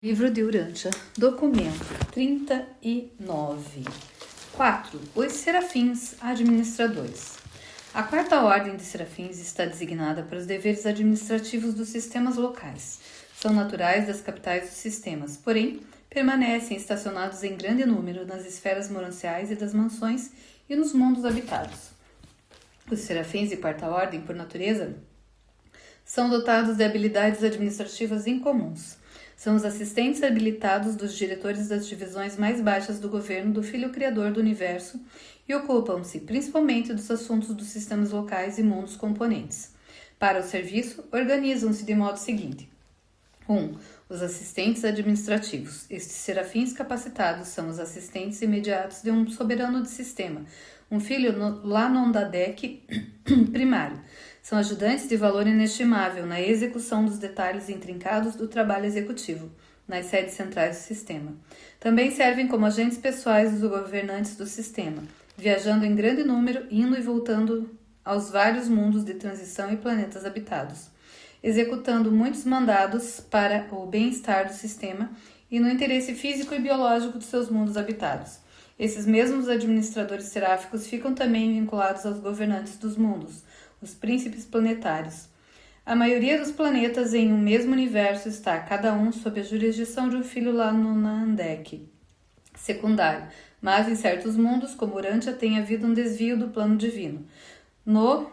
Livro de Urântia, documento 39. 4. Os serafins administradores. A quarta ordem de serafins está designada para os deveres administrativos dos sistemas locais. São naturais das capitais dos sistemas, porém, permanecem estacionados em grande número nas esferas moranciais e das mansões e nos mundos habitados. Os serafins de quarta ordem, por natureza, são dotados de habilidades administrativas incomuns. São os assistentes habilitados dos diretores das divisões mais baixas do governo do Filho Criador do Universo e ocupam-se principalmente dos assuntos dos sistemas locais e mundos componentes. Para o serviço, organizam-se de modo seguinte: 1. Os assistentes administrativos. Estes serafins capacitados são os assistentes imediatos de um soberano de sistema, um filho Lanondadek primário. São ajudantes de valor inestimável na execução dos detalhes intrincados do trabalho executivo, nas sedes centrais do sistema. Também servem como agentes pessoais dos governantes do sistema, viajando em grande número, indo e voltando aos vários mundos de transição e planetas habitados, executando muitos mandados para o bem-estar do sistema e no interesse físico e biológico de seus mundos habitados. Esses mesmos administradores seráficos ficam também vinculados aos governantes dos mundos, os príncipes planetários. A maioria dos planetas em um mesmo universo está, cada um, sob a jurisdição de um filho Lanondadek secundário, mas em certos mundos, como Urântia, tem havido um desvio do plano divino. No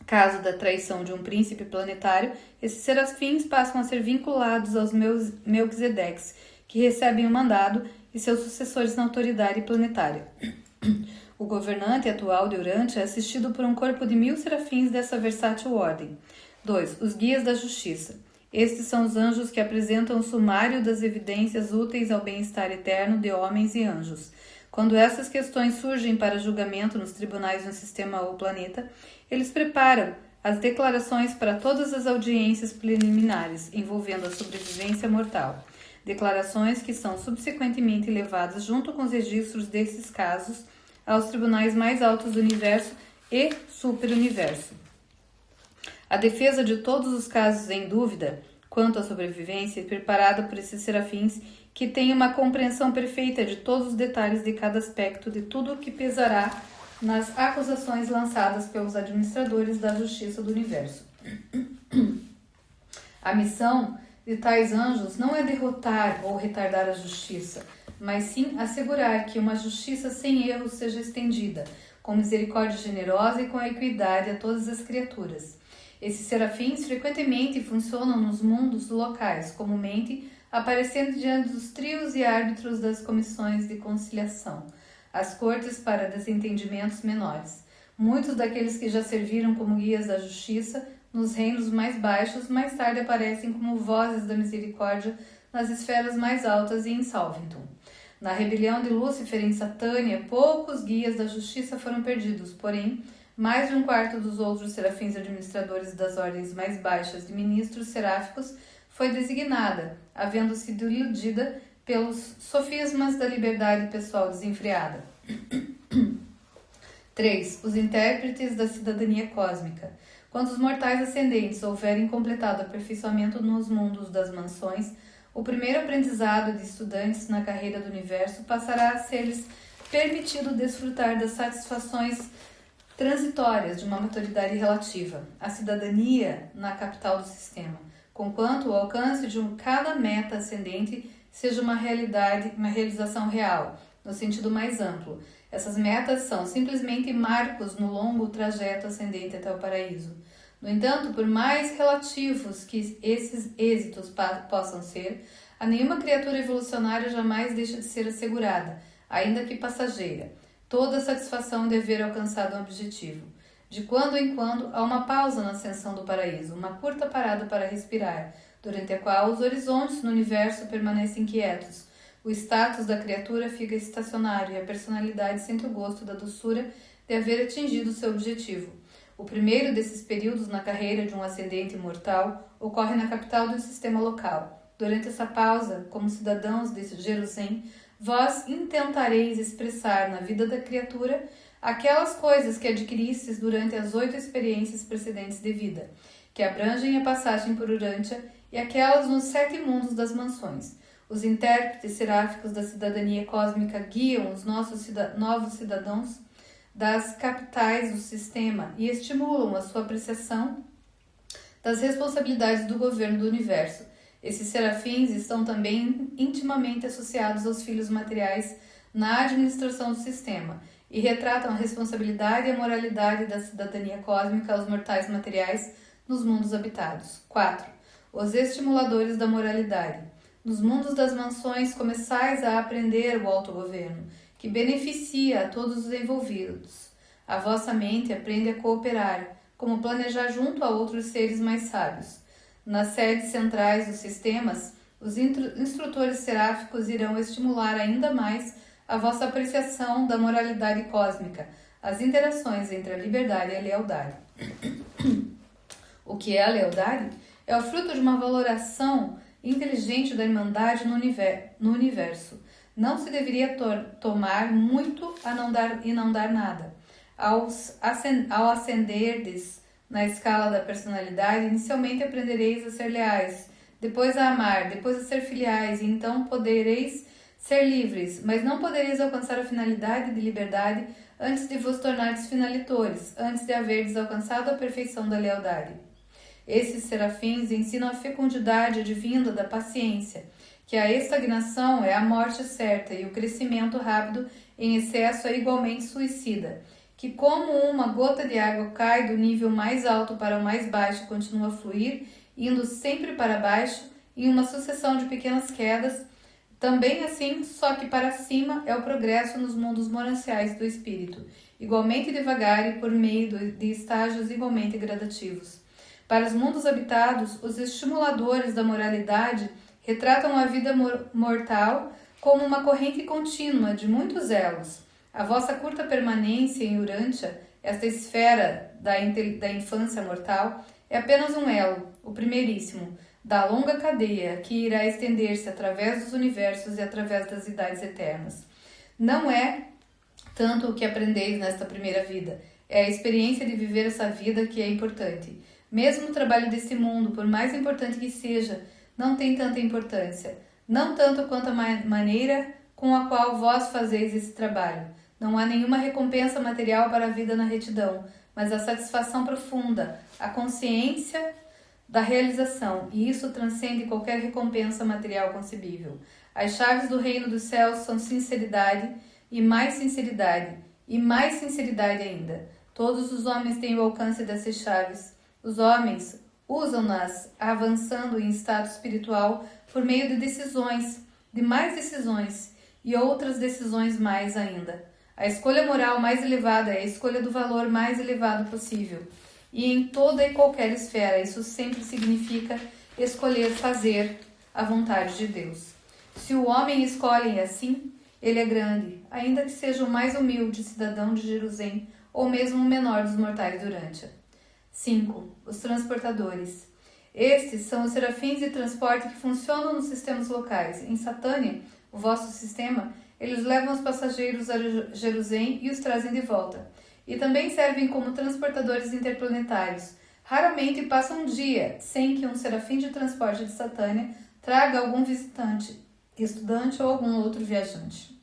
caso da traição de um príncipe planetário, esses serafins passam a ser vinculados aos Melquisedeques, que recebem o mandado, e seus sucessores na autoridade planetária. O governante atual de Urântia é assistido por um corpo de 1000 serafins dessa versátil ordem. 2. Os guias da justiça. Estes são os anjos que apresentam o sumário das evidências úteis ao bem-estar eterno de homens e anjos. Quando essas questões surgem para julgamento nos tribunais de um sistema ou planeta, eles preparam as declarações para todas as audiências preliminares envolvendo a sobrevivência mortal. Declarações que são subsequentemente levadas junto com os registros desses casos aos tribunais mais altos do universo e superuniverso. A defesa de todos os casos em dúvida quanto à sobrevivência é preparada por esses serafins que têm uma compreensão perfeita de todos os detalhes de cada aspecto de tudo o que pesará nas acusações lançadas pelos administradores da justiça do universo. A missão de tais anjos não é derrotar ou retardar a justiça, mas sim assegurar que uma justiça sem erros seja estendida, com misericórdia generosa e com equidade a todas as criaturas. Esses serafins frequentemente funcionam nos mundos locais, comumente aparecendo diante dos trios e árbitros das comissões de conciliação, as cortes para desentendimentos menores. Muitos daqueles que já serviram como guias da justiça nos reinos mais baixos, mais tarde aparecem como vozes da misericórdia nas esferas mais altas e em Salvington. Na rebelião de Lúcifer em Satânia, poucos guias da justiça foram perdidos, porém, mais de um quarto dos outros serafins administradores das ordens mais baixas de ministros seráficos foi designada, havendo sido iludida pelos sofismas da liberdade pessoal desenfreada. 3. Os intérpretes da cidadania cósmica. Quando os mortais ascendentes houverem completado o aperfeiçoamento nos mundos das mansões, o primeiro aprendizado de estudantes na carreira do universo passará a ser-lhes permitido desfrutar das satisfações transitórias de uma maturidade relativa, a cidadania na capital do sistema, conquanto o alcance de cada meta ascendente seja uma realização real, no sentido mais amplo. Essas metas são simplesmente marcos no longo trajeto ascendente até o paraíso. No entanto, por mais relativos que esses êxitos possam ser, a nenhuma criatura evolucionária jamais deixa de ser assegurada, ainda que passageira, toda a satisfação de haver alcançado um objetivo. De quando em quando, há uma pausa na ascensão do paraíso, uma curta parada para respirar, durante a qual os horizontes no universo permanecem quietos. O status da criatura fica estacionário e a personalidade sente o gosto da doçura de haver atingido seu objetivo. O primeiro desses períodos na carreira de um ascendente mortal ocorre na capital do sistema local. Durante essa pausa, como cidadãos de Jerusalém, vós intentareis expressar na vida da criatura aquelas coisas que adquiristes durante as 8 experiências precedentes de vida, que abrangem a passagem por Urântia e aquelas nos 7 mundos das mansões. Os intérpretes seráficos da cidadania cósmica guiam os nossos novos cidadãos das capitais do sistema e estimulam a sua apreciação das responsabilidades do governo do universo. Esses serafins estão também intimamente associados aos filhos materiais na administração do sistema e retratam a responsabilidade e a moralidade da cidadania cósmica aos mortais materiais nos mundos habitados. 4. Os estimuladores da moralidade. Nos mundos das mansões começais a aprender o autogoverno, que beneficia a todos os envolvidos. A vossa mente aprende a cooperar, como planejar junto a outros seres mais sábios. Nas sedes centrais dos sistemas, os instrutores seráficos irão estimular ainda mais a vossa apreciação da moralidade cósmica, as interações entre a liberdade e a lealdade. O que é a lealdade? É o fruto de uma valoração inteligente da irmandade no universo. Não se deveria tomar muito e não dar nada. Ao ascenderdes na escala da personalidade, inicialmente aprendereis a ser leais, depois a amar, depois a ser filiais, e então podereis ser livres, mas não podereis alcançar a finalidade de liberdade antes de vos tornardes finalitores, antes de haverdes alcançado a perfeição da lealdade. Esses serafins ensinam a fecundidade advinda da paciência, que a estagnação é a morte certa e o crescimento rápido em excesso é igualmente suicida, que como uma gota de água cai do nível mais alto para o mais baixo e continua a fluir, indo sempre para baixo, em uma sucessão de pequenas quedas, também assim, só que para cima, é o progresso nos mundos monanciais do espírito, igualmente devagar e por meio de estágios igualmente gradativos. Para os mundos habitados, os estimuladores da moralidade retratam a vida mortal como uma corrente contínua de muitos elos. A vossa curta permanência em Urantia, esta esfera da infância mortal, é apenas um elo, o primeiríssimo, da longa cadeia que irá estender-se através dos universos e através das idades eternas. Não é tanto o que aprendeis nesta primeira vida, é a experiência de viver essa vida que é importante. Mesmo o trabalho deste mundo, por mais importante que seja, não tem tanta importância, não tanto quanto a maneira com a qual vós fazeis esse trabalho. Não há nenhuma recompensa material para a vida na retidão, mas a satisfação profunda, a consciência da realização, e isso transcende qualquer recompensa material concebível. As chaves do reino dos céus são sinceridade, e mais sinceridade ainda. Todos os homens têm o alcance dessas chaves. Os homens usam-nas avançando em estado espiritual por meio de decisões, de mais decisões, e outras decisões mais ainda. A escolha moral mais elevada é a escolha do valor mais elevado possível. E em toda e qualquer esfera, isso sempre significa escolher fazer a vontade de Deus. Se o homem escolhe assim, ele é grande, ainda que seja o mais humilde cidadão de Jerusalém, ou mesmo o menor dos mortais durante. 5. Os transportadores. Estes são os serafins de transporte que funcionam nos sistemas locais. Em Satânia, o vosso sistema, eles levam os passageiros a Jerusalém e os trazem de volta. E também servem como transportadores interplanetários. Raramente passa um dia sem que um serafim de transporte de Satânia traga algum visitante, estudante ou algum outro viajante,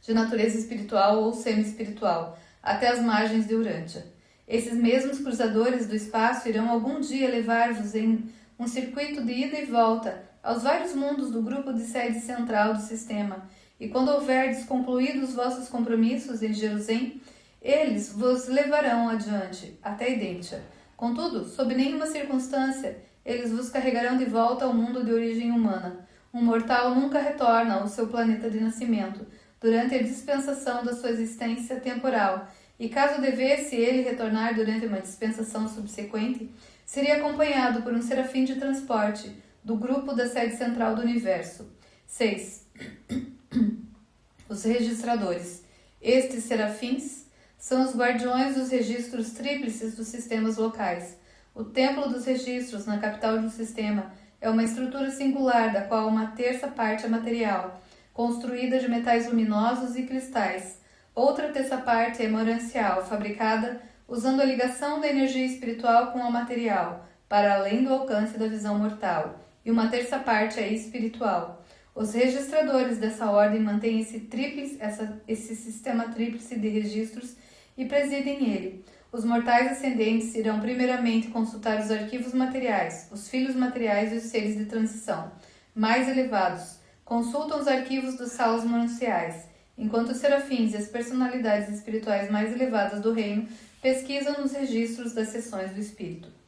de natureza espiritual ou semi-espiritual, até as margens de Urantia. Esses mesmos cruzadores do espaço irão algum dia levar-vos em um circuito de ida e volta aos vários mundos do grupo de sede central do sistema, e quando houverdes concluído os vossos compromissos em Jerusalém, eles vos levarão adiante, até Identia. Contudo, sob nenhuma circunstância, eles vos carregarão de volta ao mundo de origem humana. Um mortal nunca retorna ao seu planeta de nascimento, durante a dispensação da sua existência temporal, e caso devesse ele retornar durante uma dispensação subsequente, seria acompanhado por um serafim de transporte, do grupo da sede central do universo. 6. Os registradores. Estes serafins são os guardiões dos registros tríplices dos sistemas locais. O templo dos registros, na capital do sistema, é uma estrutura singular, da qual uma terça parte é material, construída de metais luminosos e cristais. Outra terça parte é morancial, fabricada usando a ligação da energia espiritual com a material, para além do alcance da visão mortal, e uma terça parte é espiritual. Os registradores dessa ordem mantêm esse sistema tríplice de registros e presidem ele. Os mortais ascendentes irão primeiramente consultar os arquivos materiais, os filhos materiais e os seres de transição mais elevados. Consultam os arquivos dos salas manunciais, enquanto os serafins e as personalidades espirituais mais elevadas do reino pesquisam nos registros das sessões do espírito.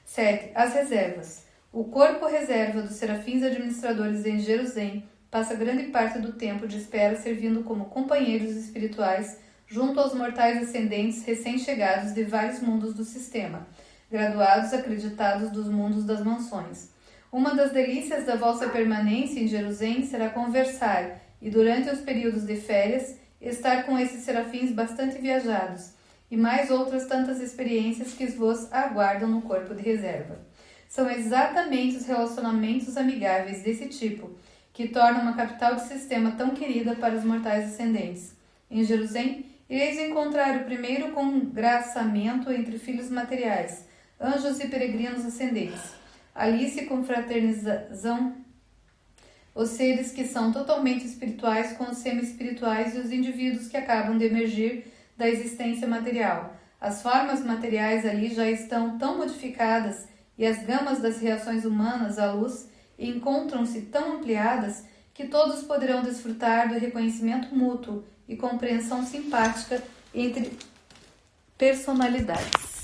7. As reservas. O corpo reserva dos serafins administradores em Jerusalém passa grande parte do tempo de espera servindo como companheiros espirituais junto aos mortais ascendentes recém-chegados de vários mundos do sistema, graduados acreditados dos mundos das mansões. Uma das delícias da vossa permanência em Jerusalém será conversar e, durante os períodos de férias, estar com esses serafins bastante viajados e mais outras tantas experiências que vos aguardam no corpo de reserva. São exatamente os relacionamentos amigáveis desse tipo que tornam uma capital de sistema tão querida para os mortais ascendentes. Em Jerusalém, ireis encontrar o primeiro congraçamento entre filhos materiais, anjos e peregrinos ascendentes. Ali se confraternizam os seres que são totalmente espirituais com os semi-espirituais e os indivíduos que acabam de emergir da existência material. As formas materiais ali já estão tão modificadas e as gamas das reações humanas à luz encontram-se tão ampliadas que todos poderão desfrutar do reconhecimento mútuo e compreensão simpática entre personalidades.